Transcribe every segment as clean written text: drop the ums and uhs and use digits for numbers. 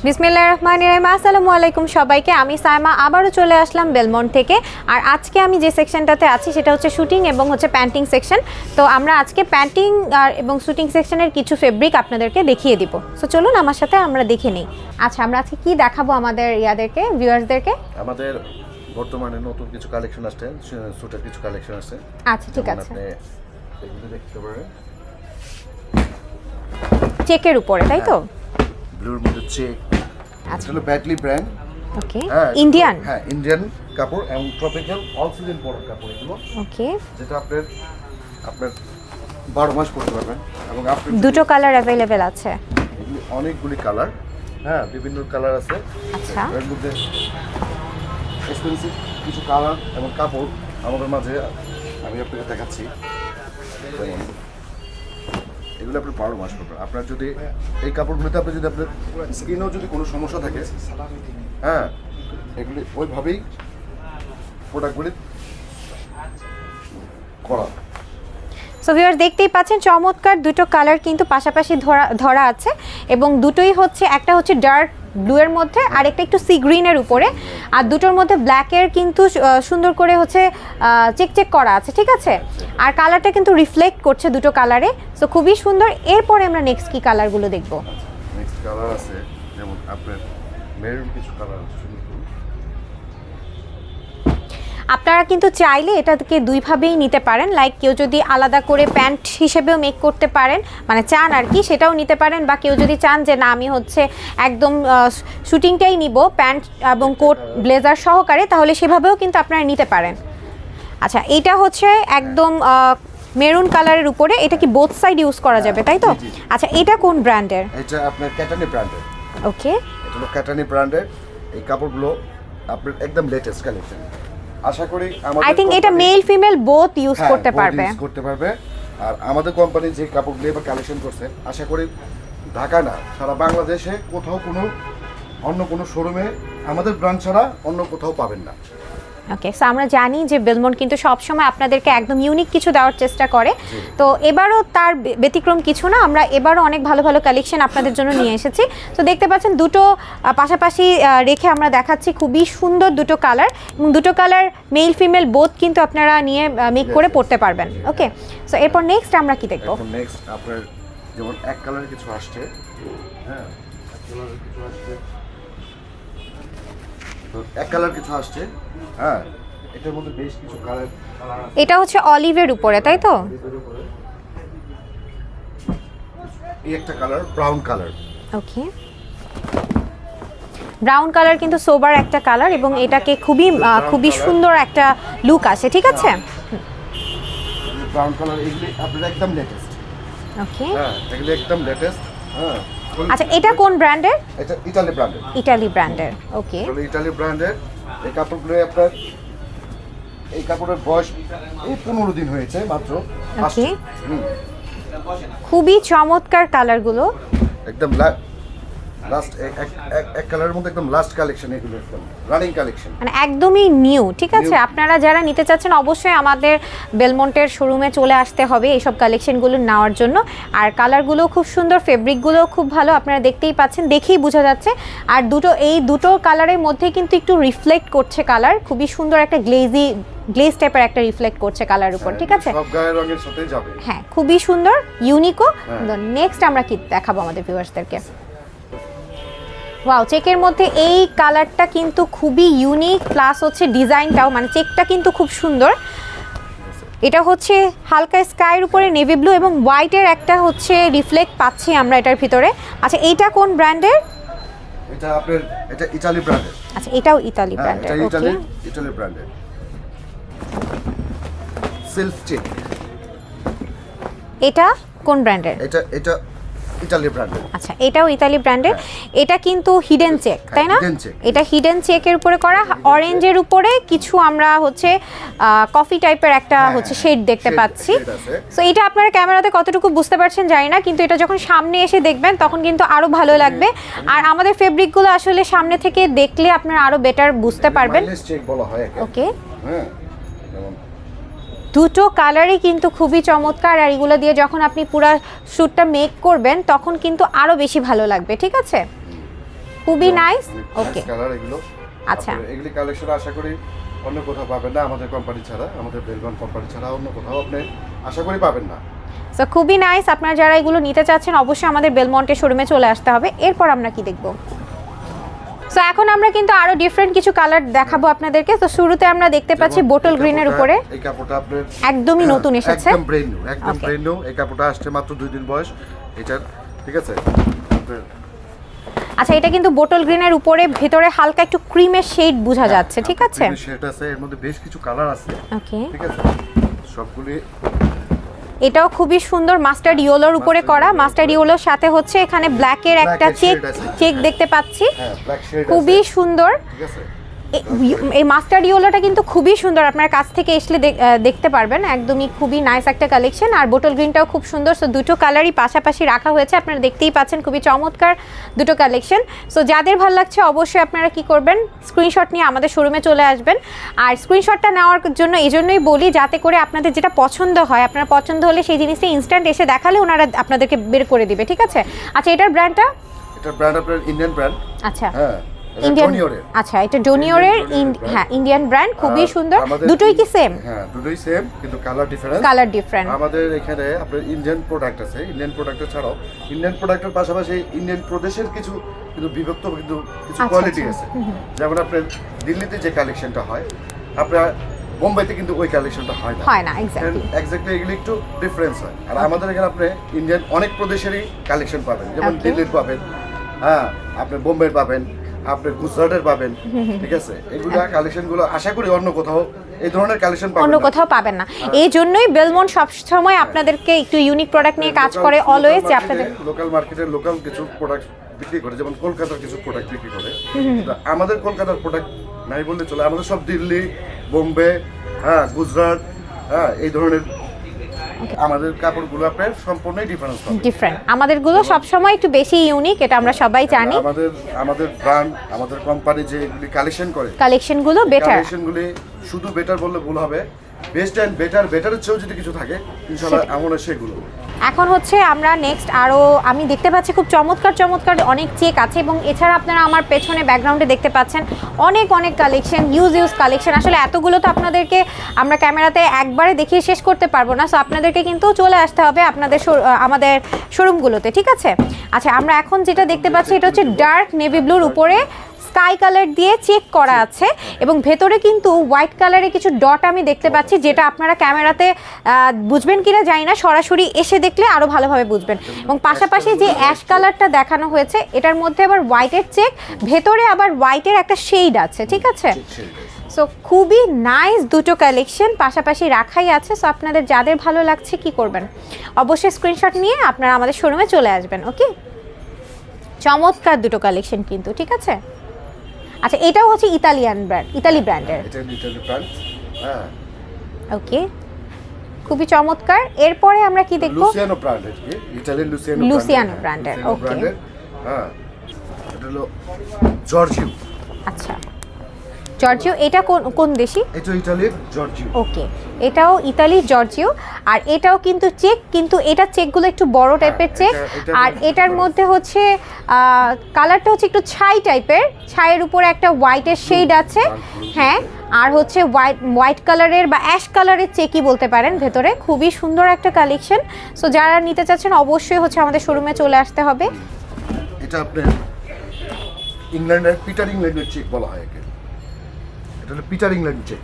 বিসমিল্লাহির রহমানির রহিম। আসসালামু আলাইকুম সবাইকে। আমি সাইমা আবারও চলে আসলাম বেলমন্ট থেকে। আর আজকে আমি যে সেকশনটাতে আছি সেটা হচ্ছে শুটিং এবং হচ্ছে প্যান্টিং সেকশন। তো আমরা আজকে প্যান্টিং আর এবং শুটিং সেকশনের কিছু ফেব্রিক আপনাদেরকে দেখিয়ে দিব। সো চলুন আমার সাথে আমরা দেখে নিই। আচ্ছা, আমরা আজকে কি দেখাবো আমাদের ভিউয়ার্সদেরকে? আমাদের বর্তমানে নতুন কিছু কালেকশন আসছে, স্যুটের কিছু কালেকশন আছে। আচ্ছা, ঠিক আছে। আপনি এগুলো দেখতে পারেন চেকের উপরে, তাই তো? ব্লুর মধ্যে চেক। আচ্ছা, হলো ব্যাটলি ব্র্যান্ড। ওকে, ইন্ডিয়ান। হ্যাঁ, ইন্ডিয়ান কাপড় এবং ট্রপিক্যাল অল সিজন প্রোডাক্ট কাপড় এগুলো। ওকে, যেটা আপনার 12 মাস পরতে পারবেন এবং আপনি দুটো কালার अवेलेबल আছে। এগুলি অনেকগুলি কালার, হ্যাঁ বিভিন্ন কালার আছে। আচ্ছা, এর মধ্যে এক্সপেন্সিভ কিছু কালার এবং কাপড় আমাদের মাঝে আমি আপনাকে দেখাচ্ছি। যেমন এগুলো আপনি 12 মাস পরবেন। আপনার যদি এই কাপড়গুলোতে আপনার স্কিনেও যদি কোনো সমস্যা থাকে, হ্যাঁ এগুলি ওইভাবেই প্রোডাক্টগুলি করা। সো ভিউয়ার দেখতেই পাচ্ছেন চমৎকার দুটো কালার কিন্তু পাশাপাশি ধরা আছে এবং দুটোই হচ্ছে, একটা হচ্ছে ডার্ক ব্লু এর মধ্যে আর একটা একটু সি গ্রিনের উপরে, আর দুটোর মধ্যে ব্ল্যাকের কিন্তু সুন্দর করে হচ্ছে চেক করা আছে, ঠিক আছে? আর কালারটা কিন্তু রিফ্লেক্ট করছে দুটো কালারে। সো খুবই সুন্দর। এরপরে আমরা নেক্সট কি কালারগুলো দেখবো? নেক্সট কালার আছে যেমন আপনার মেরুন কিছু কালার আছে। আপনারা কিন্তু চাইলে এটাকে দুইভাবেই নিতে পারেন। লাইক কেউ যদি আলাদা করে প্যান্ট হিসেবেও মেক করতে পারেন, মানে চান আর কি, সেটাও নিতে পারেন। বা কেউ যদি চান যে না আমি হচ্ছে একদম শুটিংটাই নিব প্যান্ট এবং কোট ব্লেজার সহকারে, তাহলে সেভাবেও কিন্তু আপনারা নিতে পারেন। আচ্ছা, এটা হচ্ছে একদম মেরুন কালারের উপরে। এটা কি বোথ সাইড ইউজ করা যাবে, তাই তো? আচ্ছা, এটা কোন ব্র্যান্ডের? এটা আপনার ক্যাটানি ব্র্যান্ডের। ওকে, এটা হলো ক্যাটানি ব্র্যান্ডের। এই কাপড়গুলো আপনার একদম লেটেস্ট কালেকশন। আশা করি আমাদের আই থিংক এটা মেল ফিমেল বোথ ইউজ করতে পারবে। আর আমাদের কোম্পানি যে কাপড়গুলো এবার কালেকশন করছে, আশা করি ঢাকা না সারা বাংলাদেশে কোথাও অন্য কোনো শোরুমে আমাদের ব্র্যান্ড ছাড়া অন্য কোথাও পাবেন না। ওকে, সো আমরা জানি যে বেলমন্ট কিন্তু সবসময় আপনাদেরকে একদম ইউনিক কিছু দেওয়ার চেষ্টা করে। তো এবারও তার ব্যতিক্রম কিছু না। আমরা এবারও অনেক ভালো ভালো কালেকশন আপনাদের জন্য নিয়ে এসেছি। তো দেখতে পাচ্ছেন দুটো পাশাপাশি রেখে আমরা দেখাচ্ছি খুবই সুন্দর দুটো কালার, এবং দুটো কালার মেল ফিমেল বোথ কিন্তু আপনারা নিয়ে মেক করে পড়তে পারবেন। ওকে, সো এরপর নেক্সট আমরা কি দেখব? নেক্সট আপনার যেমন এক কালার কিছু আসছে, হ্যাঁ এক কালার কিছু আসছে, হ্যাঁ এটার মধ্যে বেশ কিছু কালার আছে। এটা হচ্ছে অলিভের উপরে, তাই তো? এই একটা কালার ব্রাউন কালার। ওকে, ব্রাউন কালার কিন্তু সোবার একটা কালার এবং এটাকে খুবই সুন্দর একটা লুক আসে, ঠিক আছে? ব্রাউন কালার এগুলি আপনাদের একদম লেটেস্ট। ওকে, হ্যাঁ এগুলি একদম লেটেস্ট। হ্যাঁ, আচ্ছা, এটা কোন ব্র্যান্ডের? এটা ইতালি ব্র্যান্ডের। ইতালি ব্র্যান্ডের। ওকে, ইতালি ব্র্যান্ডের এই কাপড়গুলো আপনার, এই কাপড়ের বয়স এই 15 দিন হয়েছে মাত্র। ওকে, খুবই চমৎকার কালারগুলো। একদম লাস্ট এক কালারের মধ্যে একদম লাস্ট কালেকশন, এগুলো একদম রানিং কালেকশন, মানে একদমই নিউ, ঠিক আছে? আপনারা যারা নিতে চাচ্ছেন অবশ্যই আমাদের বেলমন্টের শোরুমে চলে আসতে হবে এইসব কালেকশনগুলো নেওয়ার জন্য। আর কালারগুলো খুব সুন্দর, ফেব্রিকগুলো খুব ভালো, আপনারা দেখতেই পাচ্ছেন, দেখেই বোঝা যাচ্ছে। আর এই দুটো কালারের মধ্যে কিন্তু একটু রিফ্লেক্ট করছে কালার, খুবই সুন্দর একটা গ্লেজ টাইপের একটা রিফ্লেক্ট করছে কালার উপর, ঠিক আছে? সব গায়ের রঙের সাথে যাবে। হ্যাঁ, খুবই সুন্দর, ইউনিকও। নেক্সট আমরা কি দেখাবো আমাদের ভিউয়ার্সদেরকে? ওয়াও, চেকের মধ্যে এই কালারটা কিন্তু খুবই ইউনিক, প্লাস হচ্ছে ডিজাইনটাও, মানে চেকটা কিন্তু খুব সুন্দর। এটা হচ্ছে হালকা স্কাইয়ের উপরে নেভি ব্লু এবং হোয়াইটের একটা হচ্ছে রিফ্লেক্ট পাচ্ছি আমরা এটার ভিতরে। আচ্ছা, এইটা কোন ব্র্যান্ডের? এটা ইতালি ব্র্যান্ডের। আচ্ছা, এটাও ইতালি ব্র্যান্ডের। ওকে, ইতালি ব্র্যান্ডের সিল্ক চেক। এটা কোন ব্র্যান্ডের? এটা ইতালি ব্র্যান্ডের। আচ্ছা, এটাও ইতালি ব্র্যান্ডের। এটা কিন্তু হিডেন চেক, তাই না? এটা হিডেন চেকের উপরে করা, অরেঞ্জের উপরে কিছু আমরা হচ্ছে কফি টাইপের একটা হচ্ছে শেড দেখতে পাচ্ছি। সো এটা আপনারা ক্যামেরাতে কতটুকু বুঝতে পারছেন জানি না, কিন্তু এটা যখন সামনে এসে দেখবেন তখন কিন্তু আরো ভালো লাগবে। আর আমাদের ফেব্রিকগুলো আসলে সামনে থেকে দেখলে আপনারা আরো বেটার বুঝতে পারবেন। ওকে, হ্যাঁ, দুটো কালারই কিন্তু খুবই চমৎকার। আর এগুলো দিয়ে যখন আপনি পুরো শ্যুটটা মেক করবেন তখন কিন্তু আরো বেশি ভালো লাগবে, ঠিক আছে? খুবই নাইস। ওকে কালার এগুলো। আচ্ছা, এগুলি কালেকশন আশা করি অন্য কোথাও পাবেন না, আমাদের কোম্পানি ছাড়া, আমাদের বেলবন্ট কোম্পানি ছাড়া অন্য কোথাও আপনি আশা করি পাবেন না। সো খুবই নাইস। আপনারা যারা এগুলো নিতে চাচ্ছেন অবশ্যই আমাদের বেলমন্টে শোরুমে চলে আসতে হবে। এরপর আমরা কি দেখব? সো এখন আমরা কিন্তু আরো ডিফারেন্ট কিছু কালার দেখাবো আপনাদেরকে। তো শুরুতে আমরা দেখতে পাচ্ছি বোটল গ্রিনের উপরে, এই কাপড়টা আপনার একদমই নতুন এসেছে, একদম ব্র্যান্ড নিউ, একদম ব্র্যান্ড নিউ। এই কাপড়টা আসছে মাত্র 2 দিন বয়স এটার, ঠিক আছে? আচ্ছা, এটা কিন্তু বোটল গ্রিনের উপরে ভেতরে হালকা একটু ক্রিমের শেড বোঝা যাচ্ছে, ঠিক আছে? ক্রিমের শেড আছে, এর মধ্যে বেশ কিছু কালার আছে। ওকে, ঠিক আছে, সবগুলি। এটাও খুবই সুন্দর, মাস্টার্ড ইয়েলোর উপরে করা। মাস্টার্ড ইয়েলোর সাথে হচ্ছে এখানে ব্ল্যাকের একটা চেক দেখতে পাচ্ছি, খুবই সুন্দর। ঠিক আছে, এই মাস্টার্ড ইয়েলোটা কিন্তু খুবই সুন্দর, আপনার কাছ থেকে এসলে দেখতে পারবেন, একদমই খুবই নাইস একটা কালেকশন। আর বোটল গ্রিনটাও খুব সুন্দর। সো দুটো কালারই পাশাপাশি রাখা হয়েছে, আপনারা দেখতেই পাচ্ছেন, খুবই চমৎকার দুটো কালেকশন। সো যাদের ভালো লাগছে অবশ্যই আপনারা কি করবেন, স্ক্রিনশট নিয়ে আমাদের শোরুমে চলে আসবেন। আর স্ক্রিনশটটা নেওয়ার জন্য এই জন্যই বলি, যাতে করে আপনাদের যেটা পছন্দ হয়, আপনার পছন্দ হলে সেই জিনিসটা ইনস্ট্যান্ট এসে দেখালে ওনারা আপনাদেরকে বের করে দিবে, ঠিক আছে? আচ্ছা, এটার ব্র্যান্ডটা? এটার ব্র্যান্ড আপনার ইন্ডিয়ান ব্র্যান্ড। আচ্ছা, হ্যাঁ, ইন্ডিয়ান। আচ্ছা, এটা ডোনিওরের, হ্যাঁ, ইন্ডিয়ান ব্র্যান্ড, খুবই সুন্দর। দুটোই কি সেম? হ্যাঁ, দুটোই সেম, কিন্তু কালার ডিফারেন্স। Colour different. আমাদের এখানে আপনার ইন্ডিয়ান প্রোডাক্ট আছে, ইন্ডিয়ান প্রোডাক্টের ছাড়াও ইন্ডিয়ান প্রোডাক্টের পাশাপাশি ইন্ডিয়ান প্রদেশের কিছু কিন্তু বিভক্ত কিন্তু কিছু কোয়ালিটি আছে। যেমন আপনার দিল্লিতে যে কালেকশনটা হয়, আপনার বোম্বাইতে কিন্তু ওই কালেকশনটা হয় না। এক্স্যাক্টলি এগুলো একটু ডিফারেন্স হয়। আর আমাদের এখানে আপনি ইন্ডিয়ান অনেক প্রদেশেরই কালেকশন পাবেন, যেমন দিল্লির পাবেন, হ্যাঁ, আপনি বোম্বের পাবেন, আপনি গুজরাটের পাবেন, ঠিক আছে? এগুলা কালেকশনগুলো আশা করি অন্য কোথাও এই ধরনের কালেকশন পাবেন না, অন্য কোথাও পাবেন না। এই জন্যই বেলমন্ট সব সময় আপনাদেরকে একটু ইউনিক প্রোডাক্ট নিয়ে কাজ করে, অলওয়েজ। যে আপনাদের লোকাল মার্কেটের লোকাল কিছু প্রোডাক্ট বিক্রি করে, যেমন কলকাতার কিছু প্রোডাক্ট বিক্রি করে, আমাদের কলকাতার প্রোডাক্ট নাই বললে চলে। আমাদের সব দিল্লি, বোম্বে, হ্যাঁ, গুজরাট, হ্যাঁ, এই ধরনের আমাদের কাপড়গুলো আপনার সম্পূর্ণই ডিফারেন্ট। আমাদেরগুলো সবসময় একটু বেশি ইউনিক, এটা আমরা সবাই জানি। আমাদের ব্র্যান্ড, আমাদের কোম্পানি যেগুলি কালেকশন করে, কালেকশনগুলো বেটার। কালেকশনগুলি শুধু বেটার বললে ভুল হবে, বেস্ট এন্ড বেটার, বেটারের চেয়েও যদি কিছু থাকে ইনশাআল্লাহ এমন সেগুলো। এখন হচ্ছে আমরা নেক্সট আরও আমি দেখতে পাচ্ছি খুব চমৎকার চমৎকার অনেক চেক আছে, এবং এছাড়া আপনারা আমার পেছনে ব্যাকগ্রাউন্ডে দেখতে পাচ্ছেন অনেক অনেক কালেকশন, ইউজ কালেকশন। আসলে এতগুলো তো আপনাদেরকে আমরা ক্যামেরাতে একবারে দেখিয়ে শেষ করতে পারবো না। সো আপনাদেরকে কিন্তু চলে আসতে হবে আমাদের শোরুমগুলোতে, ঠিক আছে? আচ্ছা, আমরা এখন যেটা দেখতে পাচ্ছি এটা হচ্ছে ডার্ক নেভি ব্লুর উপরে স্কাই কালার দিয়ে চেক করা আছে, এবং ভেতরে কিন্তু হোয়াইট কালারে কিছু ডট আমি দেখতে পাচ্ছি, যেটা আপনারা ক্যামেরাতে বুঝবেন কিনা জানি না, সরাসরি এসে দেখলে আরও ভালোভাবে বুঝবেন। এবং পাশাপাশি যে অ্যাশ কালারটা দেখানো হয়েছে, এটার মধ্যে আবার হোয়াইটের চেক, ভেতরে আবার হোয়াইটের একটা শেড আছে, ঠিক আছে? সো খুবই নাইস দুটো কালেকশন পাশাপাশি রাখাই আছে। সো আপনাদের যাদের ভালো লাগছে কি করবেন, অবশ্যই স্ক্রিনশট নিয়ে আপনারা আমাদের শোরুমে চলে আসবেন। ওকে, চমৎকার দুটো কালেকশন কিন্তু, ঠিক আছে? আচ্ছা, এটাও হচ্ছে ইতালি ব্র্যান্ডের। হ্যাঁ, ওকে, খুবই চমৎকার। এরপরে আমরা কি দেখব? লুসিয়ানো ব্র্যান্ডের, ইতালির লুসিয়ানো ব্র্যান্ডের। ওকে, হ্যাঁ, এটা হলো জর্জিও। আচ্ছা, জর্জিও, এটা কোন দেশি? এটা ইতালির জর্জিও। ওকে, এটাও ইতালির জর্জিও। আর এটাও কিন্তু চেক, কিন্তু এটা চেকগুলো একটু বড় টাইপের চেক। আর এটার মধ্যে হচ্ছে কালারটা হচ্ছে একটু ছাই টাইপের, ছাইয়ের উপরে একটা হোয়াইটের শেড আছে, হ্যাঁ, আর হচ্ছে হোয়াইট কালারের বা অ্যাশ কালারের চেকই বলতে পারেন ভেতরে। খুবই সুন্দর একটা কালেকশন। সো যারা নিতে চাচ্ছেন অবশ্যই হচ্ছে আমাদের শোরুমে চলে আসতে হবে। এটা আপনার ইংল্যান্ডের পিটার ইংল্যান্ডের চেক বলা হয় একে, এটা হলো পিটার ইংল্যান্ড চেক।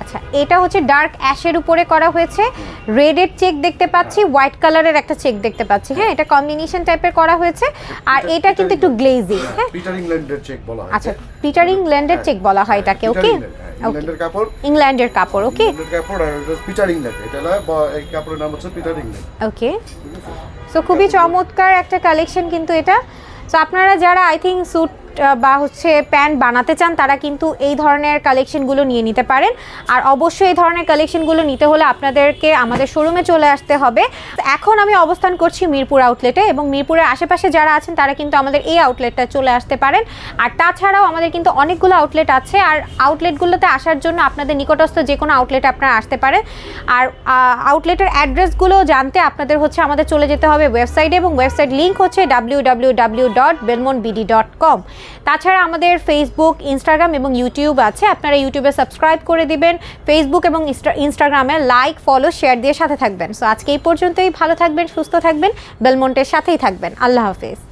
আচ্ছা, এটা হচ্ছে ডার্ক অ্যাশের উপরে করা হয়েছে, রেডের চেক দেখতে পাচ্ছি, হোয়াইট কালারের একটা চেক দেখতে পাচ্ছি, হ্যাঁ, এটা কম্বিনেশন টাইপের করা হয়েছে। আর এটা কিন্তু একটু গ্লেজি, হ্যাঁ, পিটার ইংল্যান্ডের চেক বলা হয়। আচ্ছা, পিটার ইংল্যান্ডের চেক বলা হয় এটাকে। ওকে, ইংল্যান্ডের কাপড়, ইংল্যান্ডের কাপড়। ওকে, ইংল্যান্ডের কাপড়, আর এটা পিটার ইংল্যান্ড, এটা এই কাপড়ের নাম হচ্ছে পিটার ইংল্যান্ড। ওকে, সো খুবই চমৎকার একটা কালেকশন কিন্তু এটা। সো আপনারা যারা আই থিঙ্ক স্যুট বা হচ্ছে প্যান্ট বানাতে চান তারা কিন্তু এই ধরনের কালেকশনগুলো নিয়ে নিতে পারেন। আর অবশ্যই এই ধরনের কালেকশনগুলো নিতে হলে আপনাদেরকে আমাদের শোরুমে চলে আসতে হবে। এখন আমি অবস্থান করছি মিরপুর আউটলেটে, এবং মিরপুরের আশেপাশে যারা আছেন তারা কিন্তু আমাদের এই আউটলেটটা চলে আসতে পারেন। আর তাছাড়াও আমাদের কিন্তু অনেকগুলো আউটলেট আছে, আর আউটলেটগুলোতে আসার জন্য আপনাদের নিকটস্থ যে কোনো আউটলেটে আপনারা আসতে পারেন। আর আউটলেটের অ্যাড্রেসগুলো জানতে আপনাদের হচ্ছে আমাদের চলে যেতে হবে ওয়েবসাইটে, এবং ওয়েবসাইট লিঙ্ক হচ্ছে www.belmontebd.com। তাছাড়া আমাদের ফেসবুক, ইনস্টাগ্রাম এবং ইউটিউব আছে, আপনারা ইউটিউবে সাবস্ক্রাইব করে দিবেন, ফেসবুক এবং ইনস্টাগ্রামে লাইক, ফলো, শেয়ার দিয়ে সাথে থাকবেন। সো আজকে এই পর্যন্তই, ভালো থাকবেন, সুস্থ থাকবেন, বেলমন্টের সাথেই থাকবেন। আল্লাহ হাফেজ।